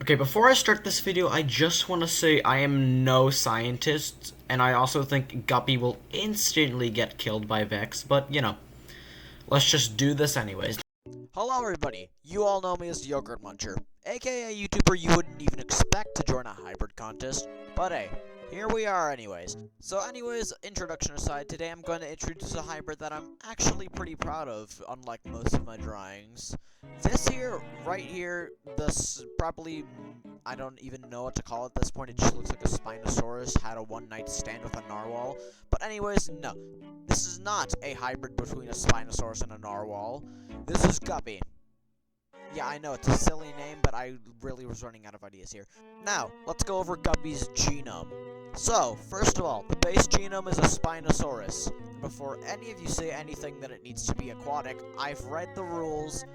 Okay, before I start this video, I just want to say I am no scientist, and I also think Guppy will instantly get killed by Vex, but, you know, let's just do this anyways. Hello everybody, you all know me as the Yogurt Muncher, aka a YouTuber you wouldn't even expect to join a hybrid contest, but hey, here we are anyways. So anyways, introduction aside, today I'm going to introduce a hybrid that I'm actually pretty proud of, unlike most of my drawings. This here, right here, this probably, I don't even know what to call it at this point, it just looks like a Spinosaurus had a one-night stand with a narwhal. But anyways, no, this is not a hybrid between a Spinosaurus and a narwhal. This is Guppy. Yeah, I know, it's a silly name, but I really was running out of ideas here. Now, let's go over Guppy's genome. So, first of all, the base genome is a Spinosaurus. Before any of you say anything that it needs to be aquatic, I've read the rules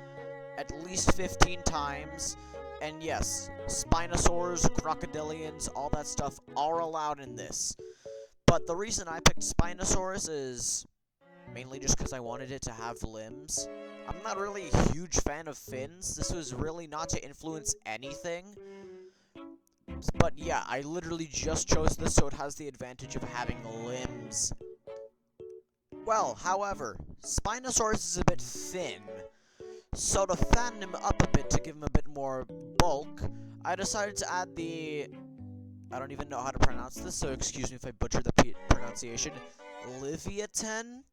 at least 15 times, and yes, Spinosaurs, crocodilians, all that stuff are allowed in this. But the reason I picked Spinosaurus is mainly just because I wanted it to have limbs. I'm not really a huge fan of fins. This was really not to influence anything. But yeah, I literally just chose this so it has the advantage of having limbs. Well, however, Spinosaurus is a bit thin. So to fatten him up a bit, to give him a bit more bulk, I decided to add the... I don't even know how to pronounce this, so excuse me if I butcher the pronunciation. Leviathan?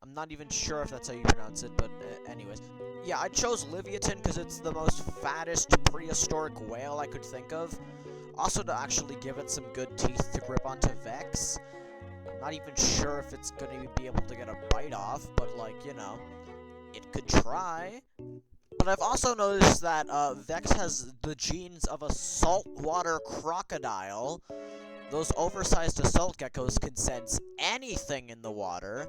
I'm not even sure if that's how you pronounce it, but anyways. Yeah, I chose Leviathan because it's the most fattest prehistoric whale I could think of. Also to actually give it some good teeth to grip onto Vex. I'm not even sure if it's going to be able to get a bite off, but like, you know, it could try. But I've also noticed that Vex has the genes of a saltwater crocodile. Those oversized assault geckos can sense anything in the water.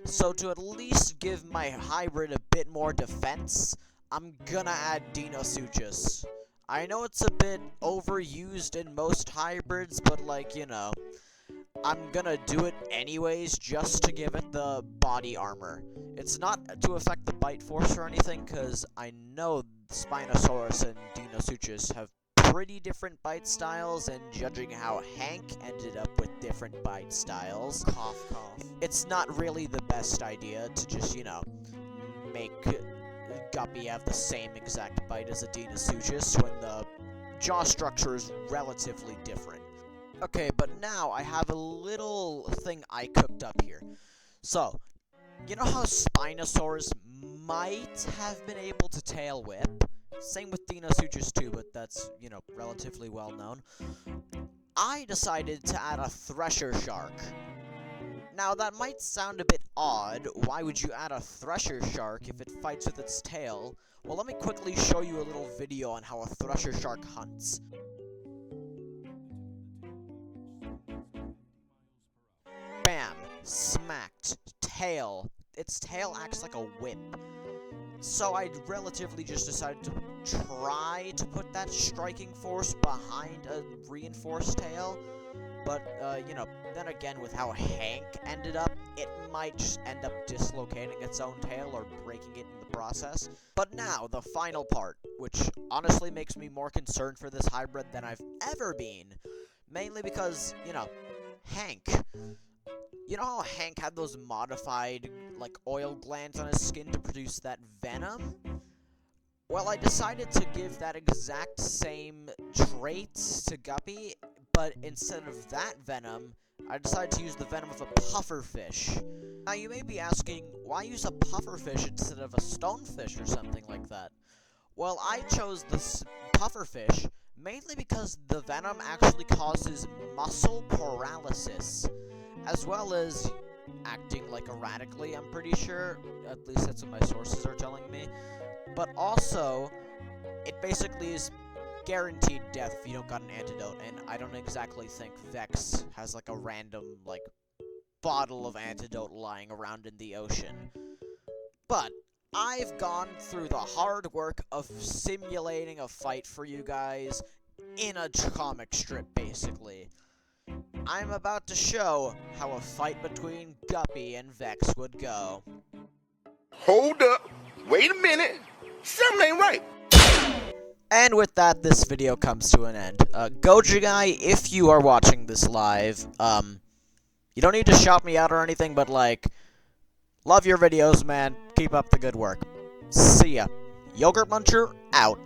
So to at least give my hybrid a bit more defense, I'm gonna add Deinosuchus. I know it's a bit overused in most hybrids, but like, you know, I'm gonna do it anyways just to give it the body armor. It's not to affect the bite force or anything, because I know Spinosaurus and Deinosuchus have pretty different bite styles, and judging how Hank ended up with different bite styles, cough cough, it's not really the best idea to just, you know, make Guppy have the same exact bite as a Deinosuchus when the jaw structure is relatively different. Okay, but now I have a little thing I cooked up here. So, you know how Spinosaurus might have been able to tail whip? Same with Deinosuchus too, but that's, you know, relatively well known. I decided to add a thresher shark. Now, that might sound a bit odd. Why would you add a thresher shark if it fights with its tail? Well, let me quickly show you a little video on how a thresher shark hunts. Bam! Smacked. Tail. Its tail acts like a whip. So I relatively just decided to try to put that striking force behind a reinforced tail. But, you know, then again, with how Hank ended up, it might just end up dislocating its own tail or breaking it in the process. But now, the final part, which honestly makes me more concerned for this hybrid than I've ever been. Mainly because, you know, Hank. You know how Hank had those modified, like, oil glands on his skin to produce that venom? Well, I decided to give that exact same trait to Guppy, but instead of that venom, I decided to use the venom of a pufferfish. Now, you may be asking, why use a pufferfish instead of a stonefish or something like that? Well, I chose the pufferfish mainly because the venom actually causes muscle paralysis, as well as acting, like, erratically, I'm pretty sure. At least that's what my sources are telling me. But also, it basically is guaranteed death if you don't got an antidote, and I don't exactly think Vex has, like, a random, like, bottle of antidote lying around in the ocean. But I've gone through the hard work of simulating a fight for you guys in a comic strip, basically. I'm about to show how a fight between Guppy and Vex would go. Hold up. Wait a minute. Something ain't right. And with that, this video comes to an end. Goji Guy, if you are watching this live, you don't need to shout me out or anything, but, like, love your videos, man. Keep up the good work. See ya. Yogurt Muncher, out.